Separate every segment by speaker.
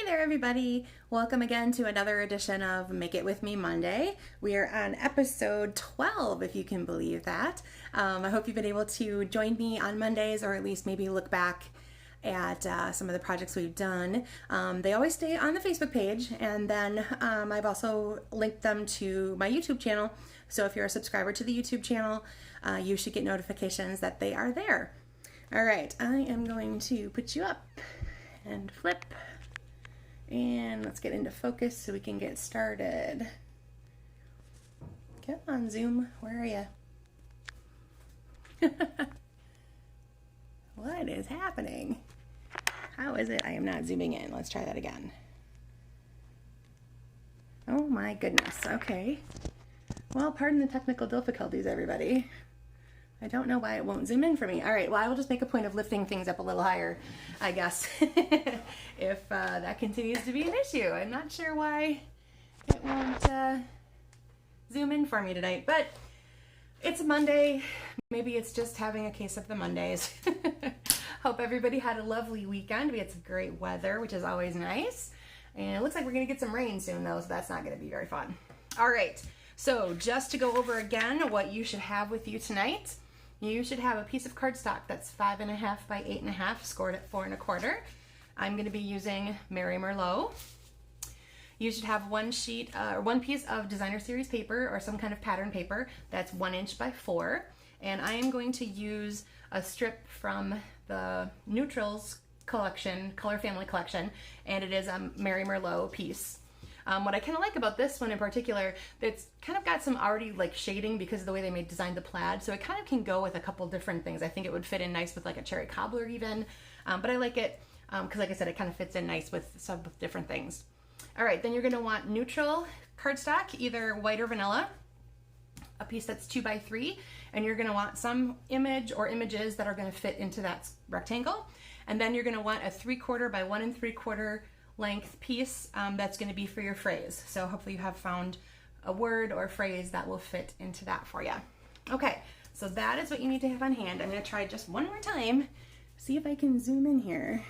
Speaker 1: there, everybody. Welcome again to another edition of Make It With Me Monday. We are on episode 12, if you can believe that. I hope you've been able to join me on Mondays, or at least maybe look back at some of the projects we've done. They always stay on the Facebook page, and then I've also linked them to my YouTube channel. So if you're a subscriber to the YouTube channel, you should get notifications that they are there. All right, I am going to put you up and flip, and let's get into focus so we can get started. Come on, Zoom, where are you? What is happening? How is it I am not zooming in? Let's try that again. Oh my goodness, okay. Well, pardon the technical difficulties, everybody. I don't know why it won't zoom in for me. All right, well, I will just make a point of lifting things up a little higher, I guess, if that continues to be an issue. I'm not sure why it won't zoom in for me tonight, but it's a Monday. Maybe it's just having a case of the Mondays. Hope everybody had a lovely weekend. We had some great weather, which is always nice. And it looks like we're going to get some rain soon, though, so that's not going to be very fun. All right, so just to go over again what you should have with you tonight. You should have a piece of cardstock that's 5.5 by 8.5, scored at 4 1/4. I'm going to be using Mary Merlot. You should have one piece of designer series paper or some kind of pattern paper that's 1 inch by 4. And I am going to use a strip from the Neutrals collection, Color Family collection, and it is a Mary Merlot piece. What I kind of like about this one in particular, it's kind of got some already like shading because of the way they designed the plaid, so it kind of can go with a couple different things. I think it would fit in nice with like a cherry cobbler even, but I like it because like I said, it kind of fits in nice with some different things. All right, then you're going to want neutral cardstock, either white or vanilla, a piece that's 2 by 3, and you're going to want some image or images that are going to fit into that rectangle. And then you're going to want a 3/4 by 1 3/4 length piece that's going to be for your phrase. So hopefully you have found a word or a phrase that will fit into that for you. Okay, so that is what you need to have on hand. I'm going to try just one more time, see if I can zoom in here.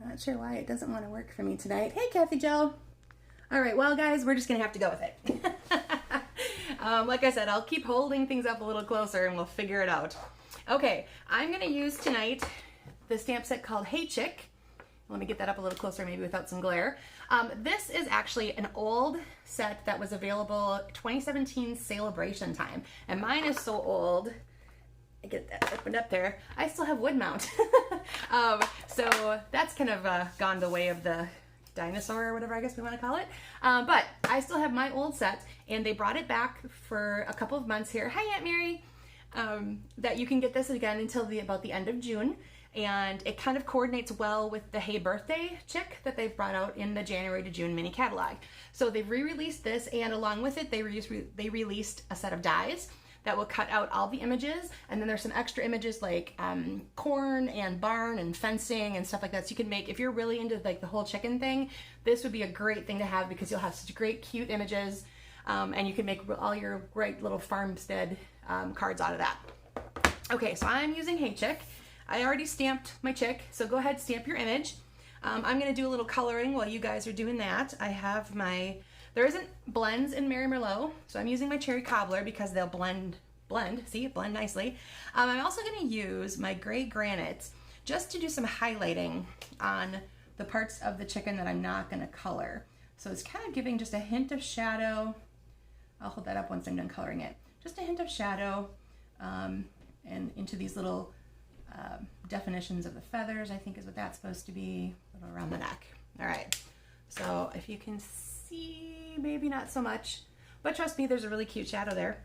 Speaker 1: Not sure why it doesn't want to work for me tonight. Hey, Kathy Jo. All right, well, guys, we're just going to have to go with it. Like I said, I'll keep holding things up a little closer and we'll figure it out. Okay, I'm going to use tonight the stamp set called Hey Chick. Let me get that up a little closer, maybe without some glare. This is actually an old set that was available 2017 celebration time. And mine is so old, I get that opened up there, I still have wood mount. So that's kind of gone the way of the dinosaur or whatever I guess we want to call it. But I still have my old set, and they brought it back for a couple of months here. Hi, Aunt Mary. That you can get this again until about the end of June. And it kind of coordinates well with the Hey Birthday Chick that they've brought out in the January to June mini catalog. So they've re-released this, and along with it, they released a set of dies that will cut out all the images, and then there's some extra images like corn and barn and fencing and stuff like that. So you can make, if you're really into like the whole chicken thing, this would be a great thing to have because you'll have such great, cute images, and you can make all your great little farmstead cards out of that. Okay, so I'm using Hey Chick. I already stamped my chick, so go ahead, stamp your image. I'm going to do a little coloring while you guys are doing that. I have there isn't blends in Mary Merlot, so I'm using my cherry cobbler because they'll blend nicely. I'm also going to use my gray granite just to do some highlighting on the parts of the chicken that I'm not going to color. So it's kind of giving just a hint of shadow. I'll hold that up once I'm done coloring it. Just a hint of shadow and into these little definitions of the feathers, I think is what that's supposed to be, a little around the neck. All right, so if you can see, maybe not so much, but trust me, there's a really cute shadow there.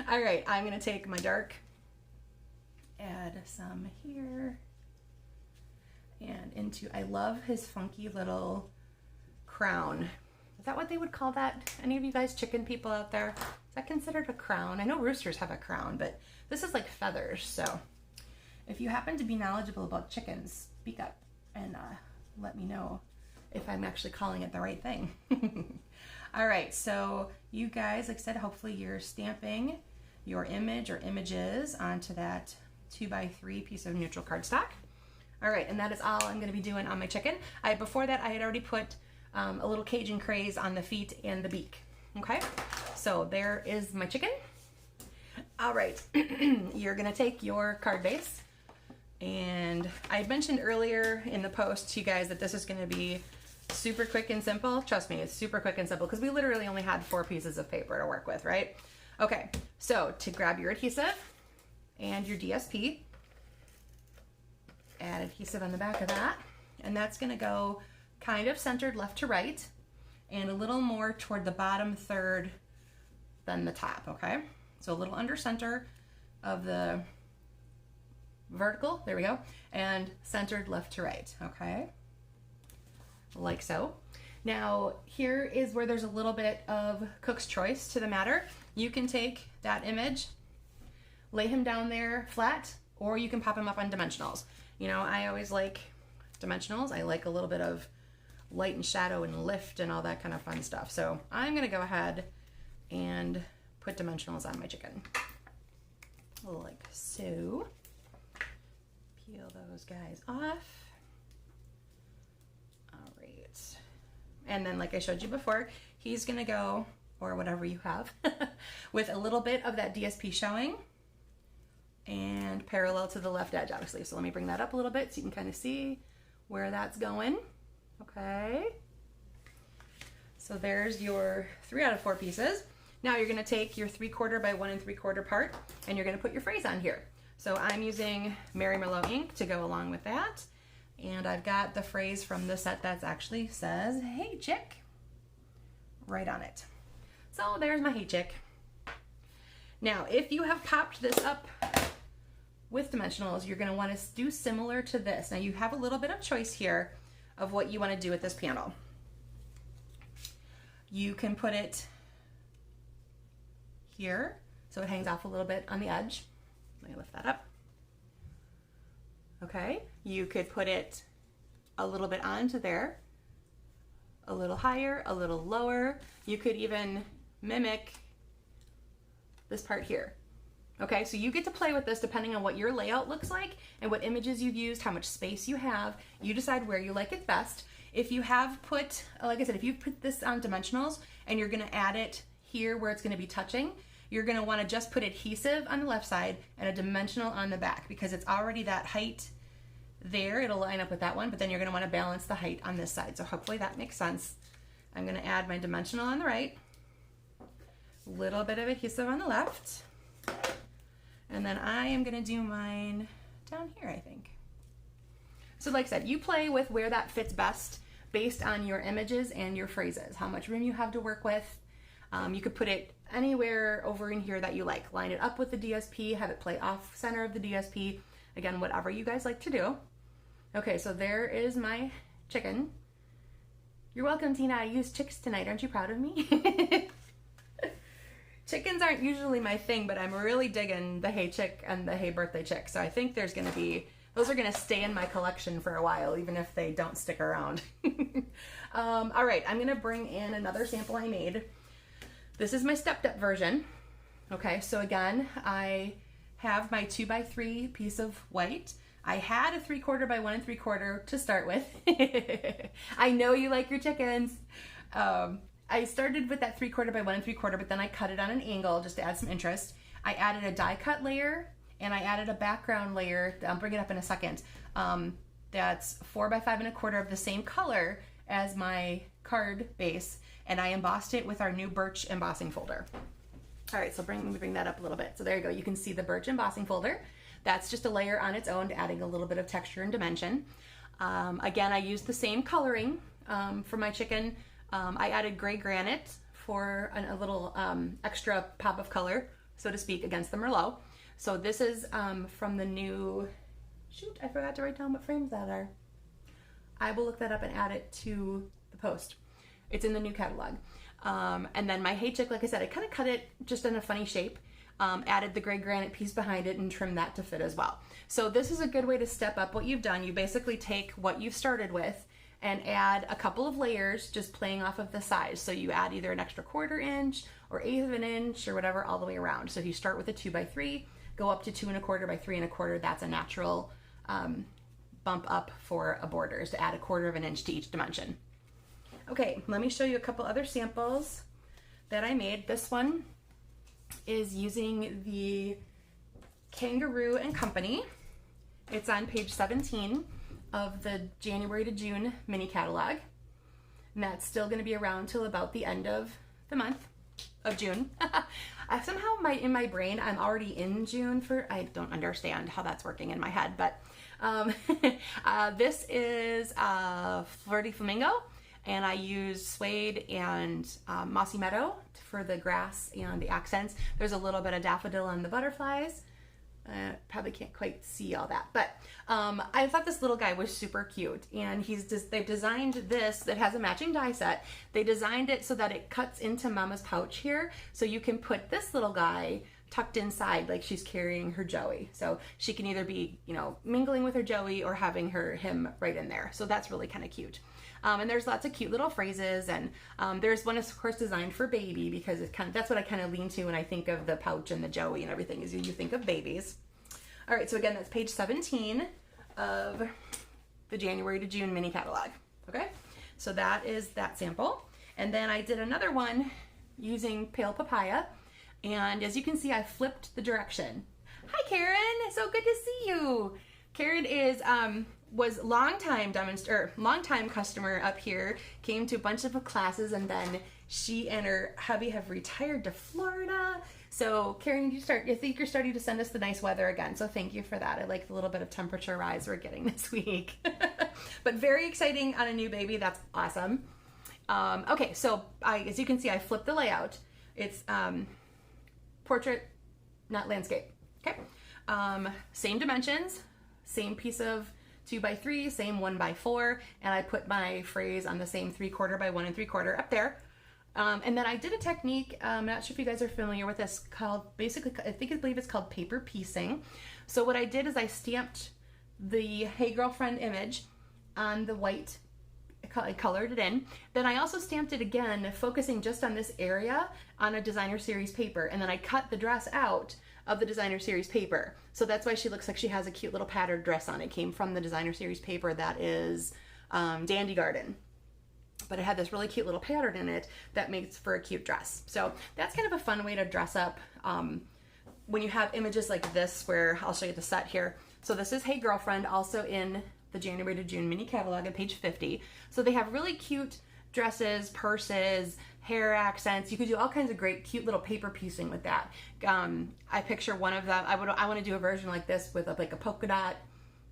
Speaker 1: All right, I'm gonna take my dark, add some here, and I love his funky little crown. Is that what they would call that? Any of you guys chicken people out there? Is that considered a crown? I know roosters have a crown, but this is like feathers, so if you happen to be knowledgeable about chickens, speak up and let me know if I'm actually calling it the right thing. All right, so you guys, like I said, hopefully you're stamping your image or images onto that 2 by 3 piece of neutral cardstock. All right, and that is all I'm gonna be doing on my chicken. Before that, I had already put a little Cajun craze on the feet and the beak. Okay, so there is my chicken. All right, you're gonna take your card base, and I had mentioned earlier in the post to you guys that this is gonna be super quick and simple. Trust me, it's super quick and simple because we literally only had 4 pieces of paper to work with, right? Okay, so to grab your adhesive and your DSP, add adhesive on the back of that, and that's gonna go kind of centered left to right and a little more toward the bottom third than the top, okay? So a little under center of the vertical, there we go, and centered left to right, okay? Like so. Now, here is where there's a little bit of cook's choice to the matter. You can take that image, lay him down there flat, or you can pop him up on dimensionals. You know, I always like dimensionals. I like a little bit of light and shadow and lift and all that kind of fun stuff. So I'm gonna go ahead and put dimensionals on my chicken. Like so. Peel those guys off. All right. And then like I showed you before, he's gonna go, or whatever you have, with a little bit of that DSP showing and parallel to the left edge, obviously. So let me bring that up a little bit so you can kind of see where that's going. Okay. So there's your 3 out of 4 pieces. Now you're gonna take your 3/4 by 1 3/4 part and you're gonna put your phrase on here. So I'm using Mary Merlot ink to go along with that. And I've got the phrase from the set that actually says, "Hey chick," right on it. So there's my "Hey chick." Now, if you have popped this up with dimensionals, you're gonna wanna do similar to this. Now you have a little bit of choice here of what you wanna do with this panel. You can put it here, so it hangs off a little bit on the edge. Let me lift that up. Okay, you could put it a little bit onto there, a little higher, a little lower. You could even mimic this part here. Okay, so you get to play with this depending on what your layout looks like and what images you've used, how much space you have. You decide where you like it best. If you have put, like I said, if you put this on dimensionals and you're gonna add it here where it's gonna be touching, you're gonna wanna just put adhesive on the left side and a dimensional on the back because it's already that height there. It'll line up with that one, but then you're gonna wanna balance the height on this side. So hopefully that makes sense. I'm gonna add my dimensional on the right, a little bit of adhesive on the left, and then I am gonna do mine down here, I think. So like I said, you play with where that fits best based on your images and your phrases, how much room you have to work with. You could put it anywhere over in here that you like. Line it up with the DSP, have it play off center of the DSP. Again, whatever you guys like to do. Okay, so there is my chicken. You're welcome, Tina. I used chicks tonight. Aren't you proud of me? Chickens aren't usually my thing, but I'm really digging the Hey Chick and the Hey Birthday Chick. So I think there's gonna be, those are gonna stay in my collection for a while, even if they don't stick around. All right, I'm gonna bring in another sample I made. This is my stepped up version. Okay, so again, I have my 2 by 3 piece of white. I had a 3/4 by 1 3/4 to start with. I know you like your chickens. I started with that 3/4 by 1 3/4, but then I cut it on an angle just to add some interest. I added a die cut layer and I added a background layer. I'll bring it up in a second. That's 4 by 5 1/4 of the same color as my card base, and I embossed it with our new birch embossing folder. All right, so let me bring that up a little bit. So there you go. You can see the birch embossing folder. That's just a layer on its own, adding a little bit of texture and dimension. Again, I used the same coloring for my chicken. I added gray granite for a little extra pop of color, so to speak, against the Merlot. So this is from the new, shoot, I forgot to write down what frames that are. I will look that up and add it to the post. It's in the new catalog. And then my Hey Chick, like I said, I kind of cut it just in a funny shape, added the gray granite piece behind it and trimmed that to fit as well. So this is a good way to step up what you've done. You basically take what you've started with and add a couple of layers just playing off of the size. So you add either an extra 1/4 inch or 1/8 of an inch or whatever all the way around. So if you start with a 2 by 3, go up to 2 1/4 by 3 1/4, that's a natural bump up for a borders to add 1/4 of an inch to each dimension. Okay, let me show you a couple other samples that I made. This one is using the Kangaroo and Company. It's on page 17 of the January to June mini catalog. And that's still going to be around till about the end of the month of June. Somehow in my brain, I'm already in June I don't understand how that's working in my head, but this is Flirty Flamingo, and I use suede and mossy meadow for the grass and the accents. There's a little bit of daffodil on the butterflies. Probably can't quite see all that, but I thought this little guy was super cute, and they've designed this that has a matching die set. They designed it so that it cuts into Mama's pouch here, so you can put this little guy tucked inside like she's carrying her Joey. So she can either be, you know, mingling with her Joey or having him right in there. So that's really kind of cute. And there's lots of cute little phrases, and there's one, of course, designed for baby, because that's what I kind of lean to when I think of the pouch and the Joey and everything, is you think of babies. All right, so again, that's page 17 of the January to June mini catalog. Okay, so that is that sample. And then I did another one using Pale Papaya, and as you can see, I flipped the direction. Hi, Karen, so good to see you. Karen was longtime customer up here, came to a bunch of classes, and then she and her hubby have retired to Florida. So Karen, I think you're starting to send us the nice weather again. So thank you for that. I like the little bit of temperature rise we're getting this week. But very exciting on a new baby. That's awesome. Okay, so as you can see, I flipped the layout. It's portrait, not landscape. Okay, same dimensions, same piece of 2x3, same 1x4, and I put my phrase on the same 3/4 by 1 3/4 up there. And then I did a technique, I'm not sure if you guys are familiar with this, called basically, I believe it's called paper piecing. So what I did is I stamped the Hey Girlfriend image on the white, I colored it in. Then I also stamped it again, focusing just on this area on a designer series paper, and then I cut the dress out of the designer series paper. So that's why she looks like she has a cute little patterned dress on. It came from the designer series paper that is Dandy Garden. But it had this really cute little pattern in it that makes for a cute dress. So that's kind of a fun way to dress up when you have images like this, where I'll show you the set here. So this is Hey Girlfriend, also in the January to June mini catalog at page 50. So they have really cute dresses, purses, hair accents. You could do all kinds of great cute little paper piecing with that. I picture one of them, I want to do a version like this with like a polka dot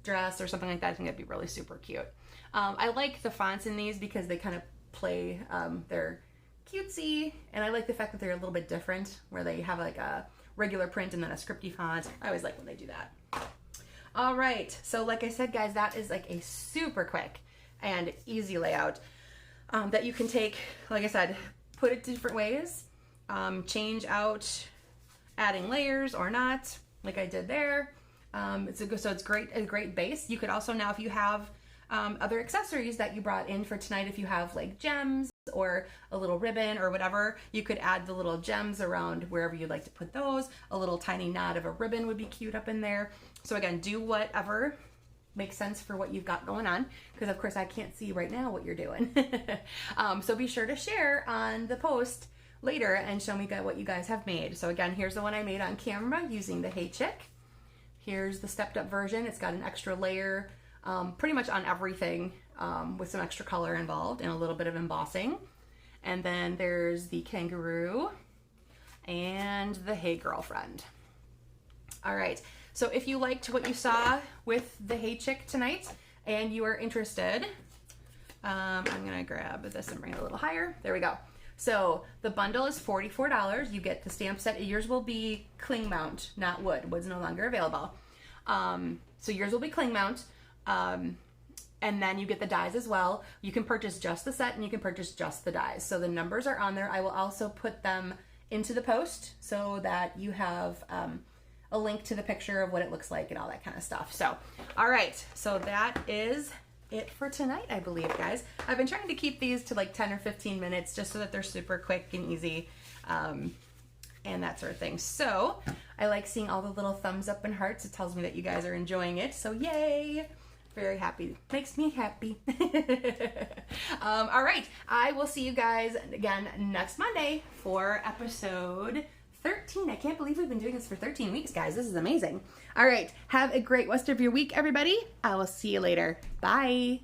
Speaker 1: dress or something like that. I think that'd be really super cute. I like the fonts in these because they kind of play, they're cutesy, and I like the fact that they're a little bit different, where they have like a regular print and then a scripty font. I always like when they do that. All right, so like I said, guys, that is like a super quick and easy layout that you can take, like I said, put it different ways, change out adding layers or not, like I did there. So it's a great base. You could also, now if you have other accessories that you brought in for tonight, if you have like gems or a little ribbon or whatever, you could add the little gems around wherever you'd like to put those. A little tiny knot of a ribbon would be cute up in there. So again, do whatever makes sense for what you've got going on, because of course I can't see right now what you're doing. So be sure to share on the post later and show me what you guys have made. So again, here's the one I made on camera using the Hey Chick. Here's the stepped up version. It's got an extra layer pretty much on everything, with some extra color involved and a little bit of embossing. And then there's the Kangaroo and the Hey Girlfriend. All right, so if you liked what you saw with the Hey Chick tonight and you are interested, I'm gonna grab this and bring it a little higher. There we go. So the bundle is $44. You get the stamp set. Yours will be cling mount, not wood. Wood's no longer available. So yours will be cling mount. And then you get the dies as well. You can purchase just the set and you can purchase just the dies. So the numbers are on there. I will also put them into the post so that you have a link to the picture of what it looks like and all that kind of stuff. So, all right, so that is it for tonight, I believe, guys. I've been trying to keep these to like 10 or 15 minutes just so that they're super quick and easy and that sort of thing. So I like seeing all the little thumbs up and hearts. It tells me that you guys are enjoying it, so yay. Very happy. Makes me happy. All right. I will see you guys again next Monday for episode 13. I can't believe we've been doing this for 13 weeks, guys. This is amazing. All right. Have a great rest of your week, everybody. I will see you later. Bye.